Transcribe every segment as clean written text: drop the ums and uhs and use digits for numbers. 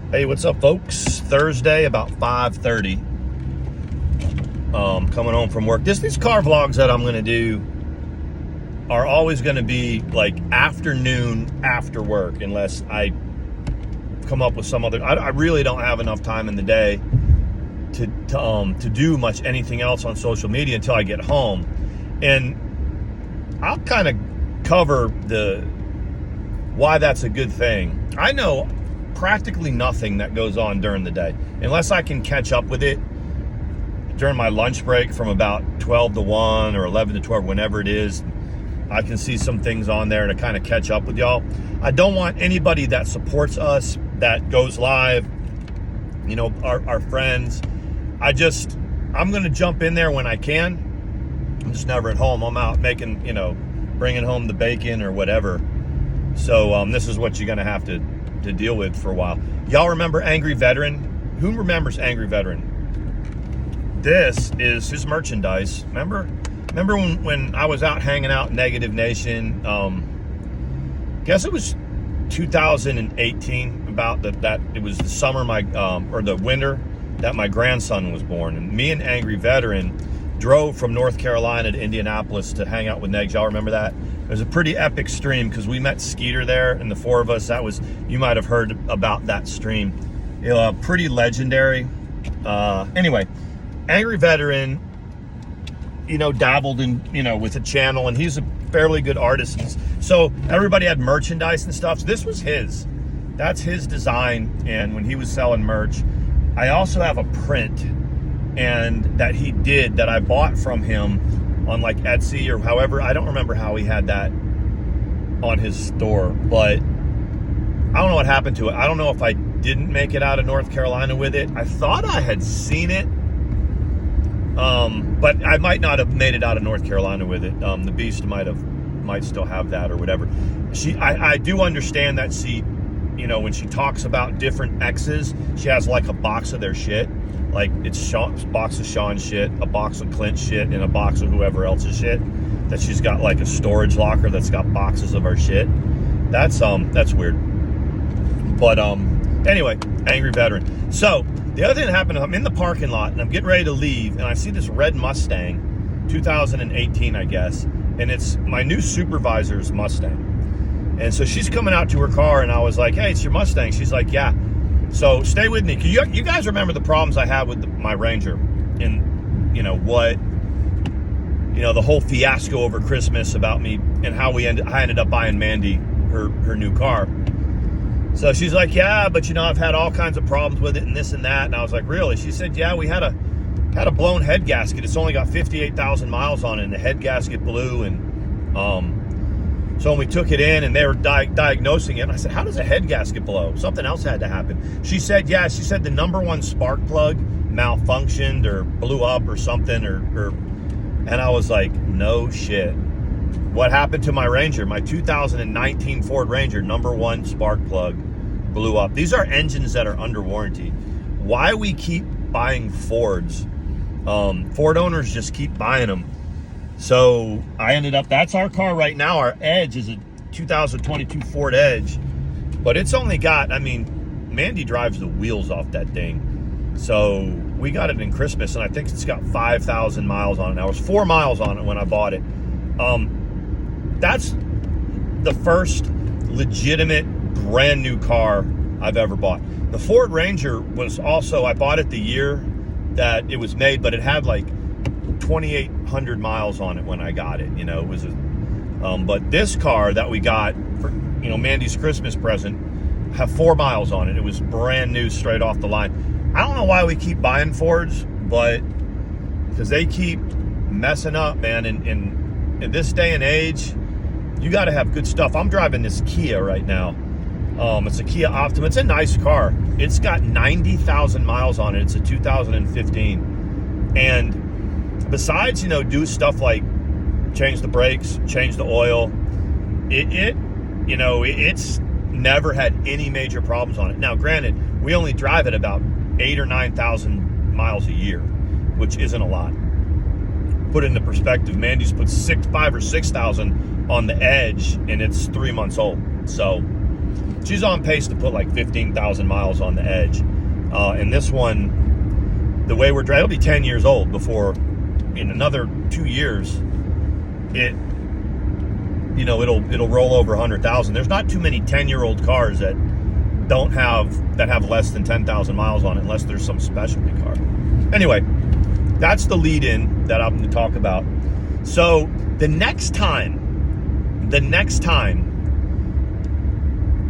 Hey, what's up, folks? Thursday, about 5:30. Coming home from work. These car vlogs that I'm gonna do are always gonna be like afternoon after work, unless I come up with some other. I really don't have enough time in the day to do much anything else on social media until I get home, and I'll kind of cover why that's a good thing. I know practically nothing that goes on during the day unless I can catch up with it during my lunch break from about 12 to 1 or 11 to 12, whenever it is. I can see some things on there to kind of catch up with y'all. I don't want anybody that supports us, that goes live, our friends. I'm going to jump in there when I can. I'm just never at home. I'm out making, bringing home the bacon or whatever. So this is what you're going to have to deal with for a while. Y'all remember Angry Veteran? Who remembers Angry Veteran? This is his merchandise. Remember when I was out hanging out Negative Nation? Guess it was 2018. About that it was the summer or the winter that my grandson was born, and me and Angry Veteran drove from North Carolina to Indianapolis to hang out with Negs. Y'all remember that? It was a pretty epic stream because we met Skeeter there, and the four of us. You might have heard about that stream. Pretty legendary. Anyway, Angry Veteran, dabbled in, with a channel, and he's a fairly good artist. So everybody had merchandise and stuff. So this was his. That's his design, and when he was selling merch. I also have a print and that he did that I bought from him on like Etsy or however. I don't remember how he had that on his store, but I don't know what happened to it. I don't know if I didn't make it out of North Carolina with it. I thought I had seen it, but I might not have made it out of North Carolina with it. The Beast might still have that or whatever. I do understand that when she talks about different exes, she has like a box of their shit. Like it's a box of Sean's shit, a box of Clint's shit, and a box of whoever else's shit. That she's got like a storage locker that's got boxes of our shit. That's weird. But anyway, Angry Veteran. So the other thing that happened, I'm in the parking lot and I'm getting ready to leave, and I see this red Mustang, 2018, I guess, and it's my new supervisor's Mustang. And so she's coming out to her car, and I was like, "Hey, it's your Mustang." She's like, "Yeah." So stay with me. You guys remember the problems I had with my Ranger, and the whole fiasco over Christmas about me and how I ended up buying Mandy her new car. So she's like, "Yeah, but I've had all kinds of problems with it and this and that." And I was like, "Really?" She said, "Yeah, we had a blown head gasket. It's only got 58,000 miles on it, and the head gasket blew, and so when we took it in and they were diagnosing it, and I said, how does a head gasket blow? Something else had to happen." She said, yeah, the number one spark plug malfunctioned or blew up or something, and I was like, no shit. What happened to my Ranger? My 2019 Ford Ranger, number one spark plug blew up. These are engines that are under warranty. Why we keep buying Fords? Ford owners just keep buying them. So I ended up, that's our car right now. Our Edge is a 2022 Ford Edge, but it's only got, Mandy drives the wheels off that thing. So we got it in Christmas, and I think it's got 5,000 miles on it. Now, it was 4 miles on it when I bought it. That's the first legitimate brand new car I've ever bought. The Ford Ranger was also, I bought it the year that it was made, but it had like 2,800 miles on it when I got it. It was but this car that we got for Mandy's Christmas present had 4 miles on it. It was brand new, straight off the line. I don't know why we keep buying Fords, but because they keep messing up, man. In this day and age, you got to have good stuff. I'm driving this Kia right now. It's a Kia Optima. It's a nice car. It's got 90,000 miles on it. It's a 2015, and besides, do stuff like change the brakes, change the oil, it's never had any major problems on it. Now, granted, we only drive it about 8,000 or 9,000 miles a year, which isn't a lot. Put it into perspective, Mandy's put 5,000 or 6,000 on the Edge, and it's 3 months old. So she's on pace to put like 15,000 miles on the edge. And this one, the way we're driving, it'll be 10 years old before, in another 2 years, it'll roll over 100,000. There's not too many 10-year-old cars that have less than 10,000 miles on it, unless there's some specialty car. Anyway, that's the lead in that I'm going to talk about. So the next time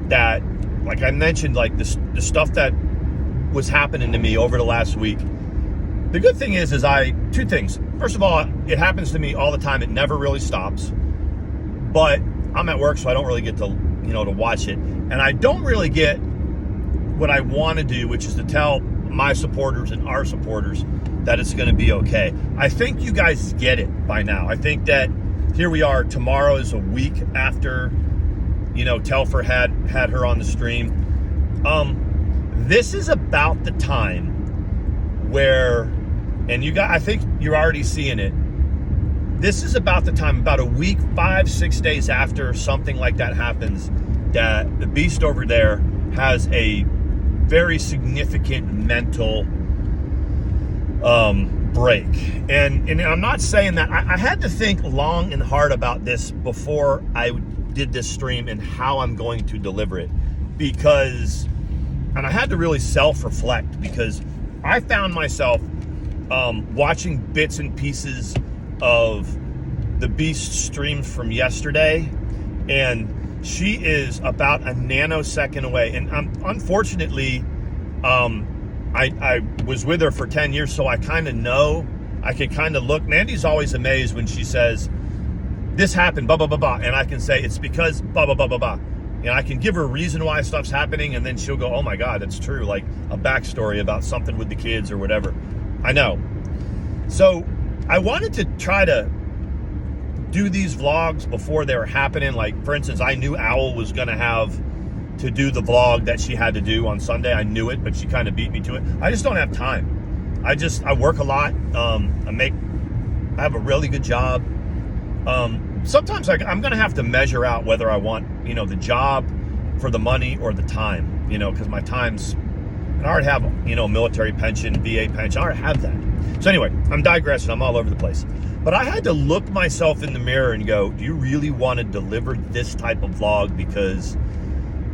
that, like I mentioned, like the stuff that was happening to me over the last week, the good thing is two things. First of all, it happens to me all the time. It never really stops. But I'm at work, so I don't really get to, to watch it. And I don't really get what I want to do, which is to tell my supporters and our supporters that it's going to be okay. I think you guys get it by now. I think that here we are. Tomorrow is a week after, Telfer had her on the stream. This is about the time where, and I think you're already seeing it. This is about the time, about a week, 5-6 days after something like that happens, that the beast over there has a very significant mental break. And I'm not saying that. I had to think long and hard about this before I did this stream and how I'm going to deliver it. And I had to really self-reflect, because I found myself watching bits and pieces of the beast streams from yesterday, and she is about a nanosecond away. And unfortunately, I was with her for 10 years, so I kind of know. I can kind of look. Mandy's always amazed when she says, this happened, blah, blah, blah, blah. And I can say, it's because blah, blah, blah, blah, blah. And I can give her a reason why stuff's happening, and then she'll go, oh my God, that's true. Like a backstory about something with the kids or whatever. I know. So I wanted to try to do these vlogs before they were happening. Like, for instance, I knew Owl was going to have to do the vlog that she had to do on Sunday. I knew it, but she kind of beat me to it. I just don't have time. I work a lot. I have a really good job. Sometimes I'm going to have to measure out whether I want, the job for the money or the time, because my time's, and I already have, a military pension, VA pension. I already have that. So anyway, I'm digressing. I'm all over the place. But I had to look myself in the mirror and go, do you really want to deliver this type of vlog? Because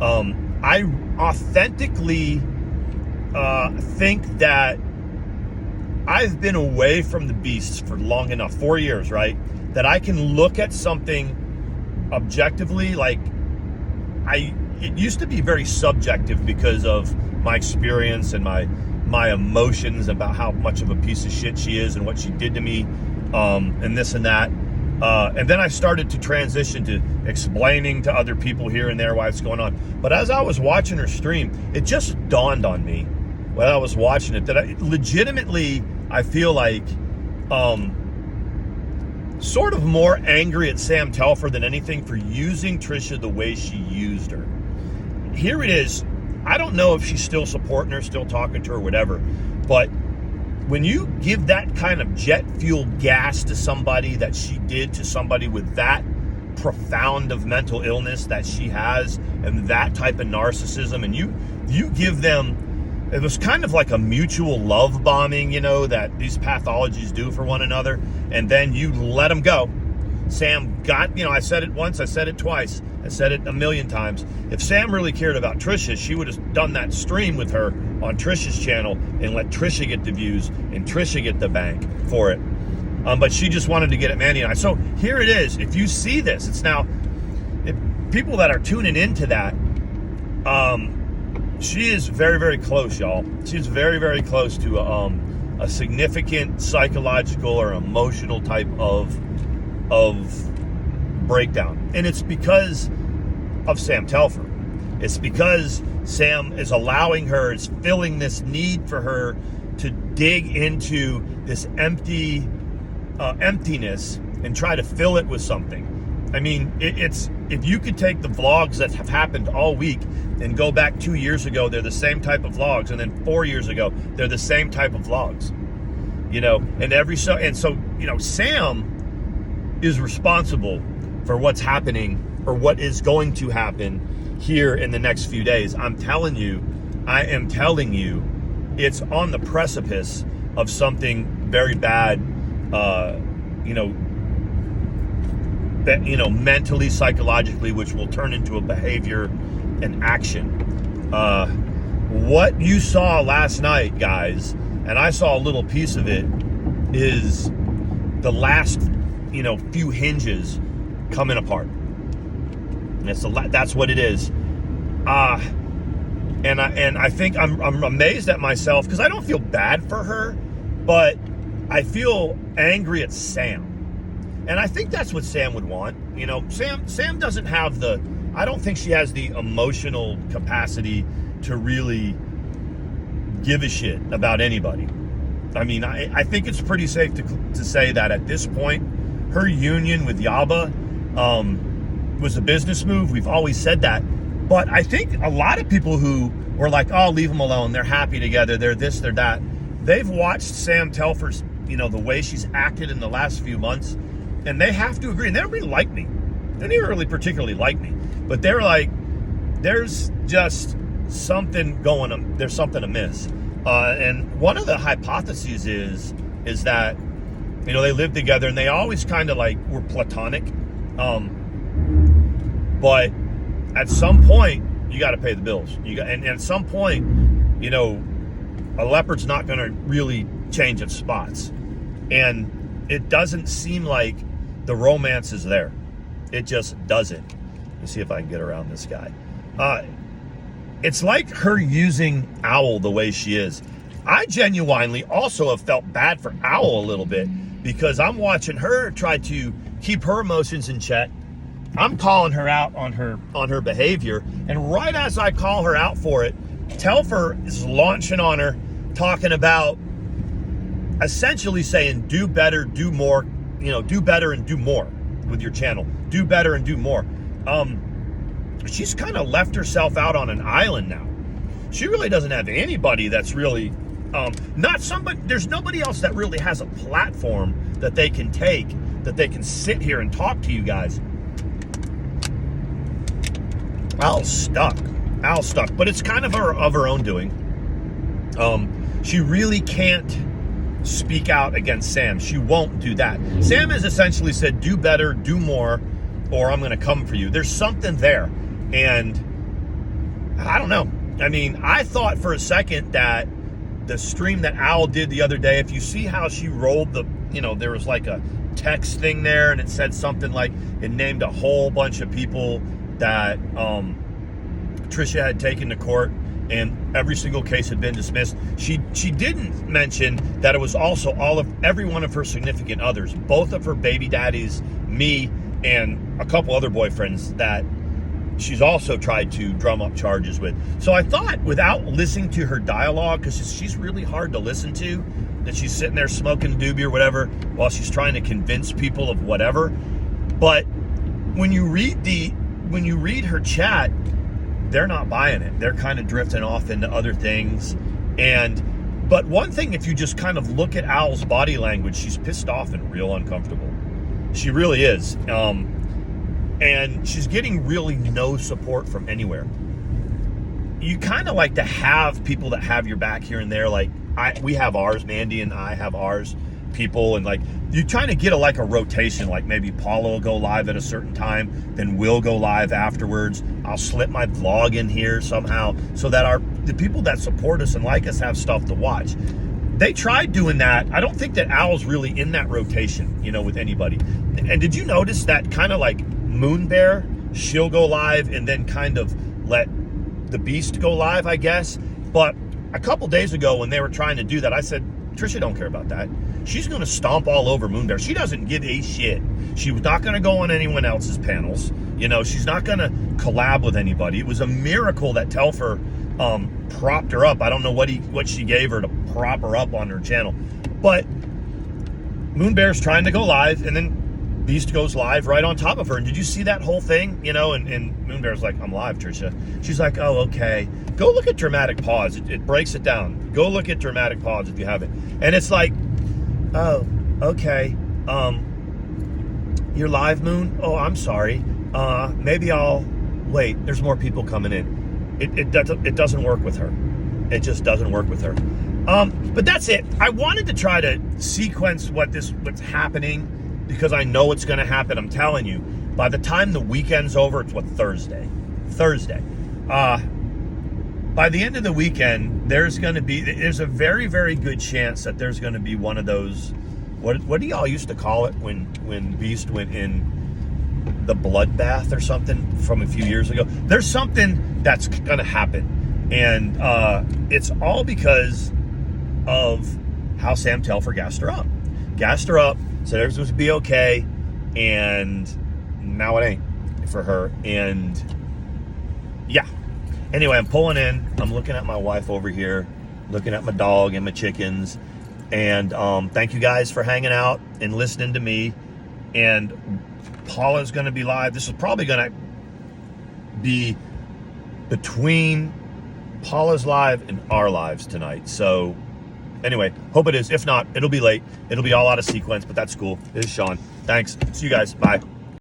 I authentically think that I've been away from the beasts for long enough, 4 years, right? That I can look at something objectively. Like, it used to be very subjective because of my experience and my emotions about how much of a piece of shit she is and what she did to me, and this and that. And then I started to transition to explaining to other people here and there why it's going on. But as I was watching her stream, it just dawned on me while I was watching it that I feel like sort of more angry at Sam Telfer than anything for using Trisha the way she used her. Here it is. I don't know if she's still supporting her, still talking to her, whatever. But when you give that kind of jet fuel gas to somebody that she did to somebody with that profound of mental illness that she has and that type of narcissism, and you give them, it was kind of like a mutual love bombing, that these pathologies do for one another, and then you let them go. Sam got, I said it once, I said it twice, I said it a million times. If Sam really cared about Trisha, she would have done that stream with her on Trisha's channel and let Trisha get the views and Trisha get the bank for it. But she just wanted to get at Mandy and I. So here it is. If you see this, it's now, if people that are tuning into that, she is very, very close, y'all. She's very, very close to a significant psychological or emotional type of breakdown. And it's because of Sam Telfer. It's because Sam is allowing her, is filling this need for her to dig into this emptiness and try to fill it with something. I mean, it's if you could take the vlogs that have happened all week and go back 2 years ago, they're the same type of vlogs, and then 4 years ago, they're the same type of vlogs. And Sam is responsible for what's happening or what is going to happen here in the next few days. I am telling you, it's on the precipice of something very bad, mentally, psychologically, which will turn into a behavior and action. What you saw last night, guys, and I saw a little piece of it, is the last, few hinges coming apart. That's what it is. And I think I'm amazed at myself because I don't feel bad for her, but I feel angry at Sam. And I think that's what Sam would want. Sam doesn't have I don't think she has the emotional capacity to really give a shit about anybody. I mean, I think it's pretty safe to say that at this point, her union with Yaba was a business move. We've always said that. But I think a lot of people who were like, oh, leave them alone. They're happy together. They're this, they're that. They've watched Sam Telfer's, the way she's acted in the last few months. And they have to agree. And they don't really like me. They didn't really particularly like me. But they're like, there's just something going on. There's something amiss. And one of the hypotheses is that, they lived together and they always kind of like were platonic. But at some point, you got to pay the bills. And at some point, a leopard's not going to really change its spots. And it doesn't seem like the romance is there. It just doesn't. Let me see if I can get around this guy. It's like her using Owl the way she is. I genuinely also have felt bad for Owl a little bit because I'm watching her try to keep her emotions in check. I'm calling her out on her behavior, and right as I call her out for it, Telfer is launching on her, talking about essentially saying, do better, do more, do better and do more with your channel. Do better and do more. She's kind of left herself out on an island now. She really doesn't have anybody that's really, there's nobody else that really has a platform that they can take, that they can sit here and talk to you guys. Al's stuck, but it's kind of her own doing. She really can't speak out against Sam. She won't do that. Sam has essentially said, do better, do more, or I'm going to come for you. There's something there. And I don't know. I mean, I thought for a second that the stream that Owl did the other day, if you see how she rolled there was like a text thing there and it said something like, it named a whole bunch of people that Trisha had taken to court, and every single case had been dismissed. She didn't mention that it was also every one of her significant others, both of her baby daddies, me, and a couple other boyfriends that she's also tried to drum up charges with. So I thought, without listening to her dialogue, because she's really hard to listen to, that she's sitting there smoking a doobie or whatever while she's trying to convince people of whatever. But when you read her chat, they're not buying it. They're kind of drifting off into other things. But one thing, if you just kind of look at Owl's body language, she's pissed off and real uncomfortable. She really is. And she's getting really no support from anywhere. You kind of like to have people that have your back here and there. Like we have ours, Mandy and I have ours, people, and like you trying to get a rotation. Like maybe Paula will go live at a certain time, then we'll go live afterwards. I'll slip my vlog in here somehow so that the people that support us and like us have stuff to watch. They tried doing that. I don't think that Owl's really in that rotation, with anybody. And did you notice that kind of like Moon Bear, she'll go live and then kind of let the Beast go live, I guess. But a couple days ago when they were trying to do that, I said, Trisha don't care about that. She's going to stomp all over Moon Bear. She doesn't give a shit. She was not going to go on anyone else's panels. She's not going to collab with anybody. It was a miracle that Telfer propped her up. I don't know what she gave her to prop her up on her channel. But Moon Bear's trying to go live, and then Beast goes live right on top of her. And did you see that whole thing? And Moon Bear's like, I'm live, Trisha. She's like, oh, okay. Go look at Dramatic Pause. It breaks it down. Go look at Dramatic Pause if you haven't. And it's like, oh, okay. You're live, Moon? Oh, I'm sorry. Maybe I'll wait, there's more people coming in. It doesn't work with her. It just doesn't work with her. But that's it. I wanted to try to sequence what's happening because I know it's going to happen. I'm telling you, by the time the weekend's over, it's Thursday. By the end of the weekend, there's a very, very good chance that there's going to be one of those. What do y'all used to call it when Beast went in the bloodbath or something from a few years ago? There's something that's going to happen, and it's all because of how Sam Telfer gassed her up, said everything was be okay, and now it ain't for her. And yeah. Anyway, I'm pulling in. I'm looking at my wife over here, looking at my dog and my chickens. And thank you guys for hanging out and listening to me. And Paula's going to be live. This is probably going to be between Paula's live and our lives tonight. So anyway, hope it is. If not, it'll be late. It'll be all out of sequence, but that's cool. This is Sean. Thanks. See you guys. Bye.